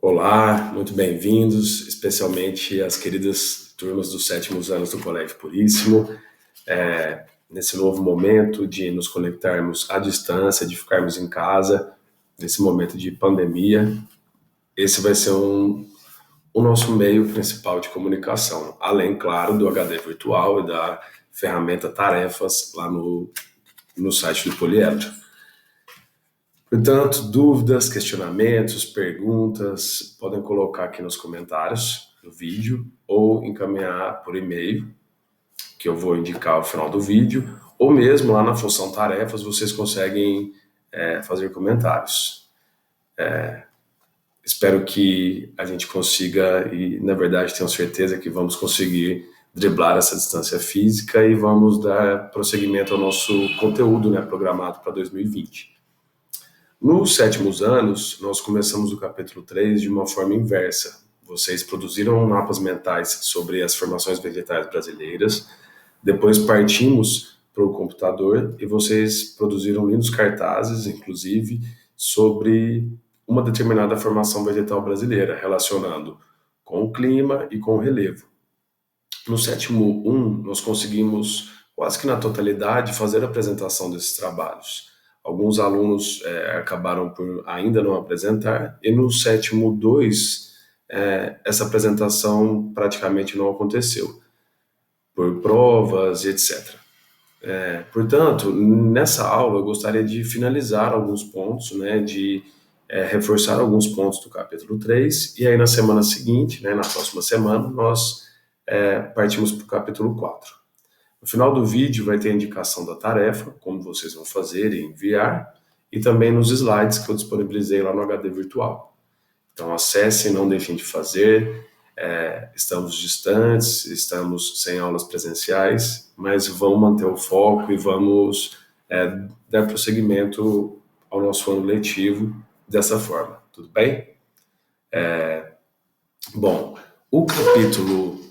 Olá, muito bem-vindos, especialmente as queridas turmas dos sétimos anos do Colégio Puríssimo. Nesse novo momento de nos conectarmos à distância, de ficarmos em casa, nesse momento de pandemia, esse vai ser o nosso meio principal de comunicação, além, claro, do HD virtual e da ferramenta Tarefas lá no site do Poliedro. Portanto, dúvidas, questionamentos, perguntas, podem colocar aqui nos comentários do vídeo ou encaminhar por e-mail, que eu vou indicar ao final do vídeo, ou mesmo lá na função tarefas vocês conseguem fazer comentários. Espero que a gente consiga, e na verdade tenho certeza que vamos conseguir driblar essa distância física e vamos dar prosseguimento ao nosso conteúdo, programado para 2020. Nos sétimos anos, nós começamos o capítulo 3 de uma forma inversa. Vocês produziram mapas mentais sobre as formações vegetais brasileiras, depois partimos para o computador e vocês produziram lindos cartazes, inclusive, sobre uma determinada formação vegetal brasileira, relacionando com o clima e com o relevo. No sétimo 1, nós conseguimos, quase que na totalidade, fazer a apresentação desses trabalhos. Alguns alunos acabaram por ainda não apresentar, e no sétimo 2, essa apresentação praticamente não aconteceu, por provas e etc. Portanto, nessa aula eu gostaria de finalizar alguns pontos, de reforçar alguns pontos do capítulo 3, e aí na semana seguinte, na próxima semana, nós partimos para o capítulo 4. No final do vídeo vai ter a indicação da tarefa, como vocês vão fazer e enviar, e também nos slides que eu disponibilizei lá no HD virtual. Então acessem, não deixem de fazer. Estamos distantes, estamos sem aulas presenciais, mas vamos manter o foco e vamos dar prosseguimento ao nosso ano letivo dessa forma, tudo bem? Bom, o capítulo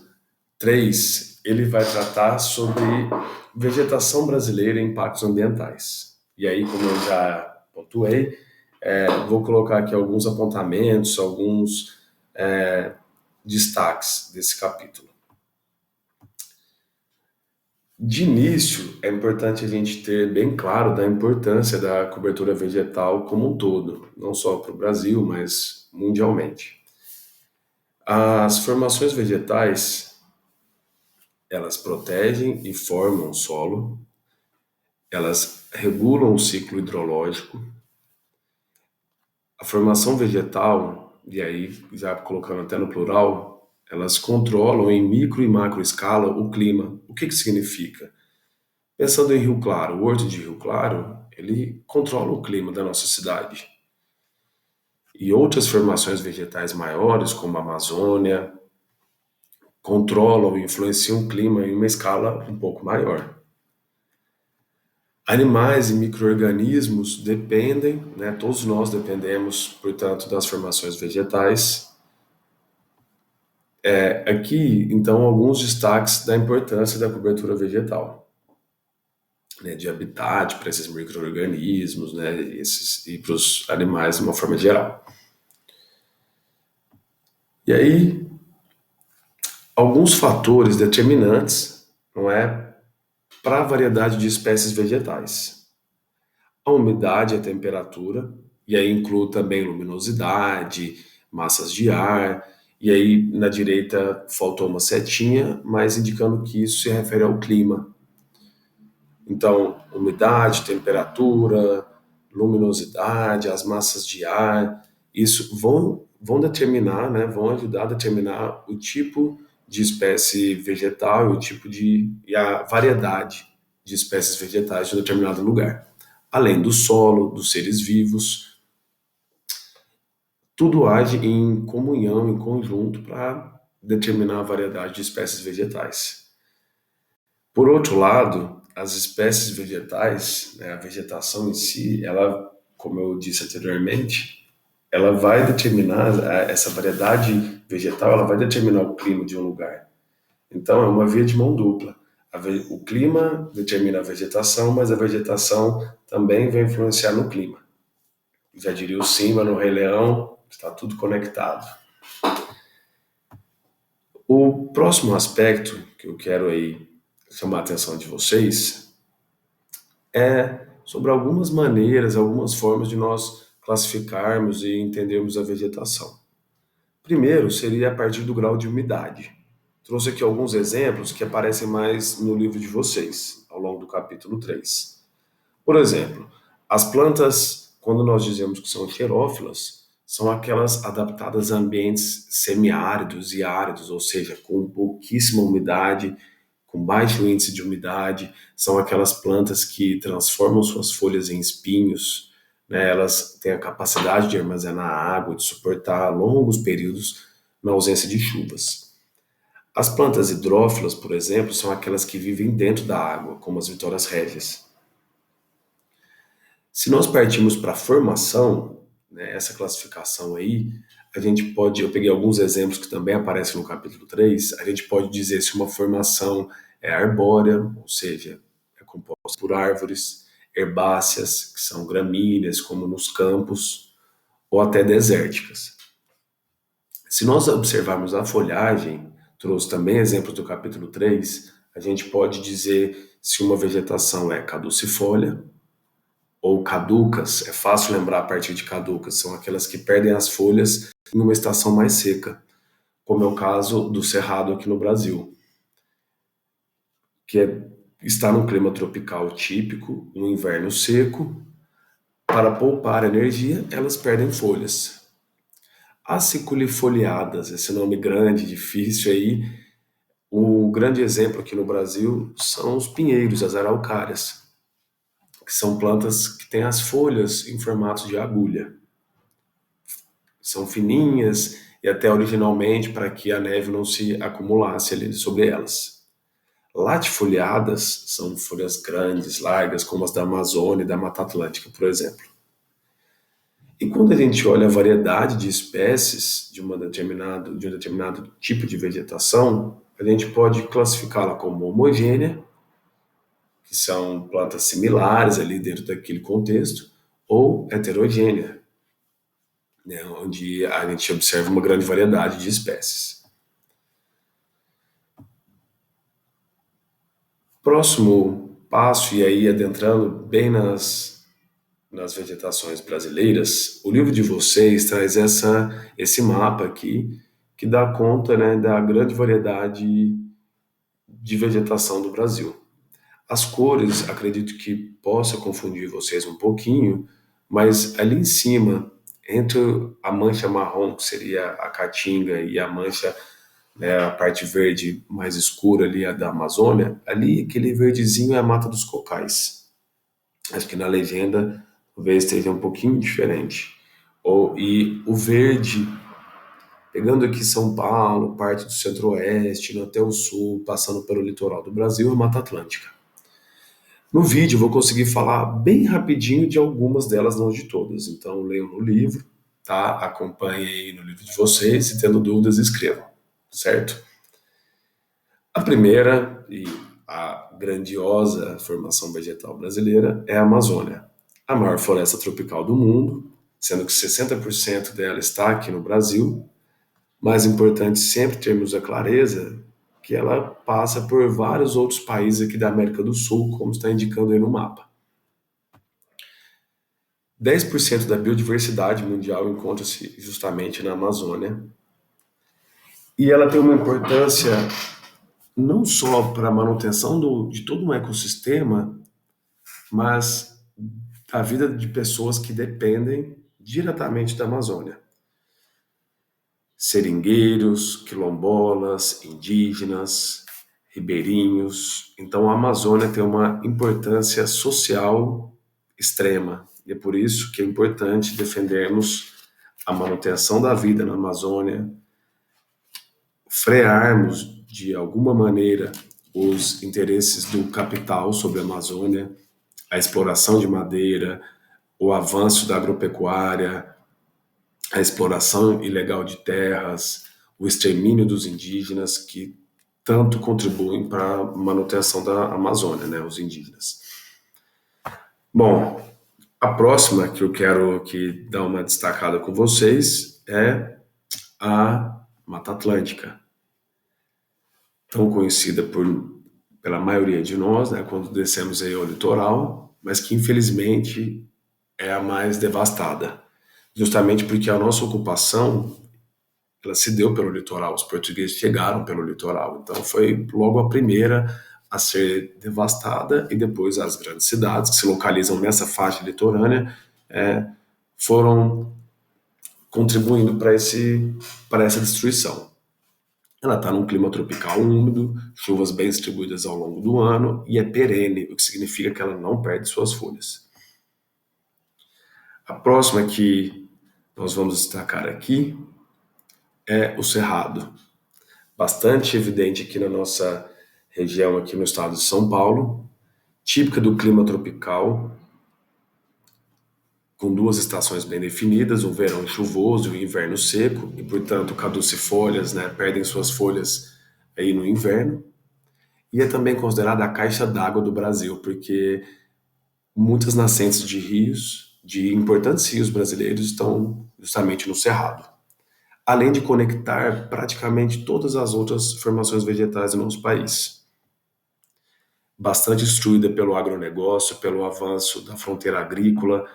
3, ele vai tratar sobre vegetação brasileira e impactos ambientais. E aí, como eu já pontuei, vou colocar aqui alguns apontamentos, alguns destaques desse capítulo. De início, é importante a gente ter bem claro da importância da cobertura vegetal como um todo, não só para o Brasil, mas mundialmente. As formações vegetais, elas protegem e formam o solo, elas regulam o ciclo hidrológico. A formação vegetal, e aí já colocando até no plural, elas controlam em micro e macro escala o clima. O que significa? Pensando em Rio Claro, o Horto de Rio Claro, ele controla o clima da nossa cidade. E outras formações vegetais maiores, como a Amazônia, controlam e influenciam o clima em uma escala um pouco maior. Animais e micro-organismos dependem, todos nós dependemos, portanto, das formações vegetais. Aqui, então, alguns destaques da importância da cobertura vegetal, de habitat para esses micro-organismos, e para os animais de uma forma geral. E aí, alguns fatores determinantes, para a variedade de espécies vegetais. A umidade e a temperatura, e aí inclui também luminosidade, massas de ar, e aí na direita faltou uma setinha, mas indicando que isso se refere ao clima. Então, umidade, temperatura, luminosidade, as massas de ar, isso vão determinar, vão ajudar a determinar o tipo de espécie vegetal e a variedade de espécies vegetais de um determinado lugar. Além do solo, dos seres vivos, tudo age em comunhão, em conjunto, para determinar a variedade de espécies vegetais. Por outro lado, as espécies vegetais, a vegetação em si, ela, como eu disse anteriormente, ela vai determinar, essa variedade vegetal, ela vai determinar o clima de um lugar. Então, é uma via de mão dupla. O clima determina a vegetação, mas a vegetação também vai influenciar no clima. Já diria o Simba no Rei Leão, está tudo conectado. O próximo aspecto que eu quero aí chamar a atenção de vocês é sobre algumas maneiras, algumas formas de nós classificarmos e entendermos a vegetação. Primeiro seria a partir do grau de umidade. Trouxe aqui alguns exemplos que aparecem mais no livro de vocês, ao longo do capítulo 3. Por exemplo, as plantas, quando nós dizemos que são xerófilas, são aquelas adaptadas a ambientes semiáridos e áridos, ou seja, com pouquíssima umidade, com baixo índice de umidade. São aquelas plantas que transformam suas folhas em espinhos, né? Elas têm a capacidade de armazenar água, de suportar longos períodos na ausência de chuvas. As plantas hidrófilas, por exemplo, são aquelas que vivem dentro da água, como as vitórias régias. Se nós partirmos para a formação, né, essa classificação aí, a gente pode, eu peguei alguns exemplos que também aparecem no capítulo 3, a gente pode dizer se uma formação é arbórea, ou seja, é composta por árvores, herbáceas, que são gramíneas, como nos campos, ou até desérticas. Se nós observarmos a folhagem, trouxe também exemplos do capítulo 3, a gente pode dizer se uma vegetação é caducifólia, ou caducas, é fácil lembrar a partir de caducas, são aquelas que perdem as folhas em uma estação mais seca, como é o caso do cerrado aqui no Brasil, que está num clima tropical típico, no inverno seco. Para poupar energia, elas perdem folhas. As siculifoliadas, esse nome grande, difícil aí, o grande exemplo aqui no Brasil são os pinheiros, as araucárias, que são plantas que têm as folhas em formato de agulha. São fininhas e até originalmente para que a neve não se acumulasse ali sobre elas. Latifoliadas são folhas grandes, largas, como as da Amazônia e da Mata Atlântica, por exemplo. E quando a gente olha a variedade de espécies de um determinado tipo de vegetação, a gente pode classificá-la como homogênea, que são plantas similares ali dentro daquele contexto, ou heterogênea, né, onde a gente observa uma grande variedade de espécies. Próximo passo, e aí adentrando bem nas vegetações brasileiras, o livro de vocês traz esse mapa aqui, que dá conta, né, da grande variedade de vegetação do Brasil. As cores, acredito que possa confundir vocês um pouquinho, mas ali em cima, entre a mancha marrom, que seria a caatinga, e a mancha, né, a parte verde mais escura ali, a da Amazônia, ali aquele verdezinho é a Mata dos Cocais. Acho que na legenda talvez esteja um pouquinho diferente. E o verde, pegando aqui São Paulo, parte do centro-oeste, indo até o sul, passando pelo litoral do Brasil, é Mata Atlântica. No vídeo eu vou conseguir falar bem rapidinho de algumas delas, não de todas. Então leiam no livro, tá? Acompanhem aí no livro de vocês e tendo dúvidas escrevam, certo? A primeira e a grandiosa formação vegetal brasileira é a Amazônia, a maior floresta tropical do mundo, sendo que 60% dela está aqui no Brasil. Mais importante sempre termos a clareza que ela passa por vários outros países aqui da América do Sul, como está indicando aí no mapa. 10% da biodiversidade mundial encontra-se justamente na Amazônia. E ela tem uma importância não só para a manutenção de todo um ecossistema, mas da vida de pessoas que dependem diretamente da Amazônia. Seringueiros, quilombolas, indígenas, ribeirinhos. Então a Amazônia tem uma importância social extrema. E é por isso que é importante defendermos a manutenção da vida na Amazônia, frearmos de alguma maneira os interesses do capital sobre a Amazônia, a exploração de madeira, o avanço da agropecuária, a exploração ilegal de terras, o extermínio dos indígenas, que tanto contribuem para a manutenção da Amazônia, né, os indígenas. Bom, a próxima que eu quero aqui dar uma destacada com vocês é a Mata Atlântica, tão conhecida pela maioria de nós, né, quando descemos aí ao litoral, mas que infelizmente é a mais devastada, justamente porque a nossa ocupação ela se deu pelo litoral, os portugueses chegaram pelo litoral, então foi logo a primeira a ser devastada e depois as grandes cidades que se localizam nessa faixa litorânea foram contribuindo para essa destruição. Ela está num clima tropical úmido, chuvas bem distribuídas ao longo do ano e é perene, o que significa que ela não perde suas folhas. A próxima que nós vamos destacar aqui é o cerrado. Bastante evidente aqui na nossa região, aqui no estado de São Paulo, típica do clima tropical, com duas estações bem definidas, o verão chuvoso e o inverno seco, e portanto caducifólias, né, perdem suas folhas aí no inverno. E é também considerada a caixa d'água do Brasil, porque muitas nascentes de rios, de importantes rios brasileiros, estão justamente no Cerrado. Além de conectar praticamente todas as outras formações vegetais do nosso país. Bastante destruída pelo agronegócio, pelo avanço da fronteira agrícola,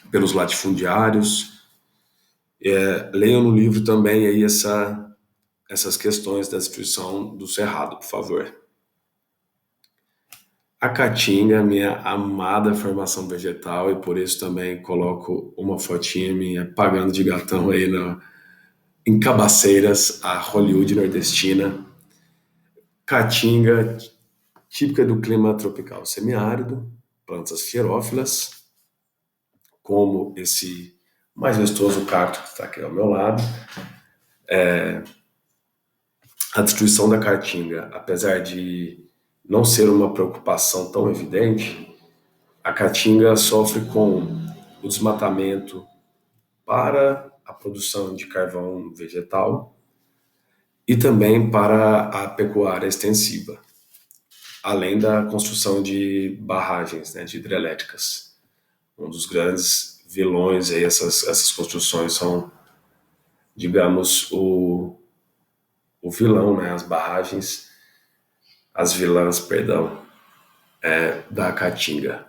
pelos latifundiários. Leiam no livro também aí essas questões da destruição do Cerrado, por favor. A caatinga, minha amada formação vegetal, e por isso também coloco uma fotinha minha pagando de gatão aí em Cabaceiras, a Hollywood nordestina. Caatinga, típica do clima tropical semiárido, plantas xerófilas, como esse majestoso cacto que está aqui ao meu lado. A destruição da caatinga, apesar de não ser uma preocupação tão evidente, a caatinga sofre com o desmatamento para a produção de carvão vegetal e também para a pecuária extensiva, além da construção de barragens, né, de hidrelétricas. Um dos grandes vilões aí, essas construções são, digamos, o vilão, né, as vilãs, perdão, da caatinga.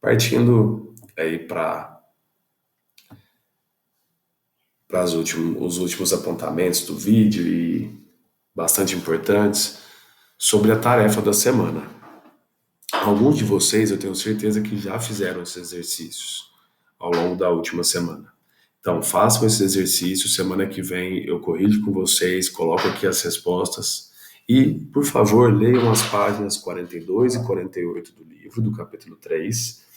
Partindo aí para os últimos apontamentos do vídeo e bastante importantes sobre a tarefa da semana. Alguns de vocês eu tenho certeza que já fizeram esses exercícios ao longo da última semana. Então façam esses exercícios, semana que vem eu corrijo com vocês, coloco aqui as respostas e, por favor, leiam as páginas 42 e 48 do livro, do capítulo 3.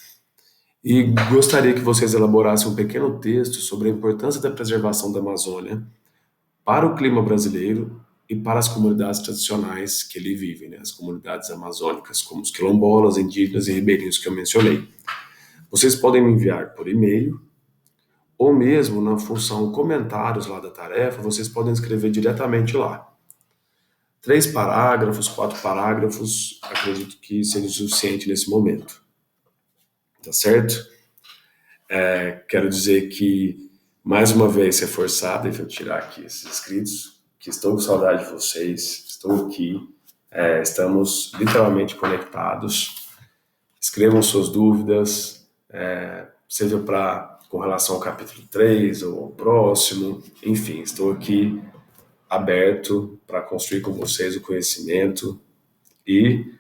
E gostaria que vocês elaborassem um pequeno texto sobre a importância da preservação da Amazônia para o clima brasileiro e para as comunidades tradicionais que ali vivem, né? As comunidades amazônicas, como os quilombolas, indígenas e ribeirinhos que eu mencionei. Vocês podem me enviar por e-mail, ou mesmo na função comentários lá da tarefa, vocês podem escrever diretamente lá. 3 parágrafos, 4 parágrafos, acredito que seja o suficiente nesse momento. Tá certo? Quero dizer que, mais uma vez, reforçar, deixa eu tirar aqui esses escritos, que estou com saudade de vocês, estou aqui, estamos literalmente conectados. Escrevam suas dúvidas, seja com relação ao capítulo 3 ou ao próximo, enfim, estou aqui aberto para construir com vocês o conhecimento e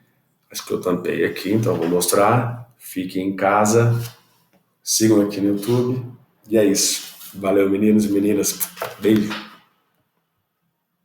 acho que eu tampei aqui, então vou mostrar. Fiquem em casa, sigam aqui no YouTube e é isso. Valeu, meninos e meninas. Beijo.